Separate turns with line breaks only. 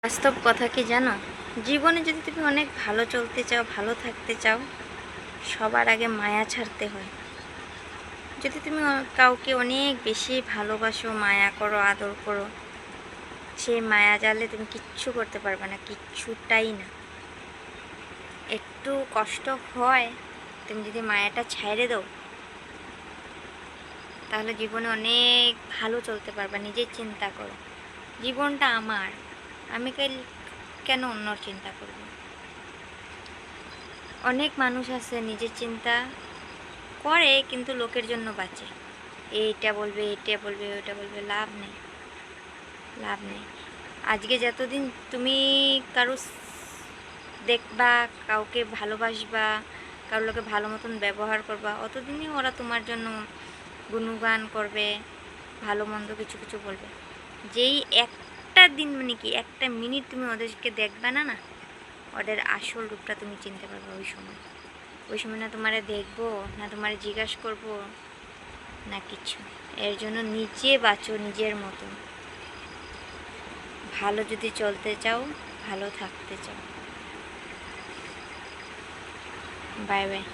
বাস্তব কথা কি জানো, জীবনে যদি তুমি অনেক ভালো চলতে চাও, ভালো থাকতে চাও, সবার আগে মায়া ছাড়তে হয়। যদি তুমি কাউকে অনেক বেশি ভালোবাসো, মায়া করো, আদর করো, সেই মায়া জালে তুমি কিচ্ছু করতে পারবে না, কিচ্ছুটাই না। একটু কষ্ট হয়, তুমি যদি মায়াটা ছাইড়ে দাও, তাহলে জীবনে অনেক ভালো চলতে পারবা। নিজের চিন্তা করো, জীবনটা আমার, আমি কেন অন্যর চিন্তা করব? অনেক মানুষ আছে নিজের চিন্তা করে কিন্তু লোকের জন্য বাঁচে। এইটা বলবে, এটা বলবে, ওটা বলবে, লাভ নেই, লাভ নেই। আজকে যতদিন তুমি কারো দেখবা, কাউকে ভালোবাসবা, কারোর লোকে ভালো মতন ব্যবহার করবা, অতদিনই ওরা তোমার জন্য গুণগান করবে, ভালো মন্দ কিছু কিছু বলবে। যেই একটা দিন, মানে কি একটা মিনিট তুমি ওদেরকে দেখবে না, না ওদের আসল রূপটা তুমি চিনতে পারবে। ওই সময় না তোমারে দেখবো, না তোমারে জিজ্ঞাসা করবো, না কিছু। এর জন্য নিজে বাঁচো নিজের মতো। ভালো যদি চলতে চাও, ভালো থাকতে চাও। Bye bye.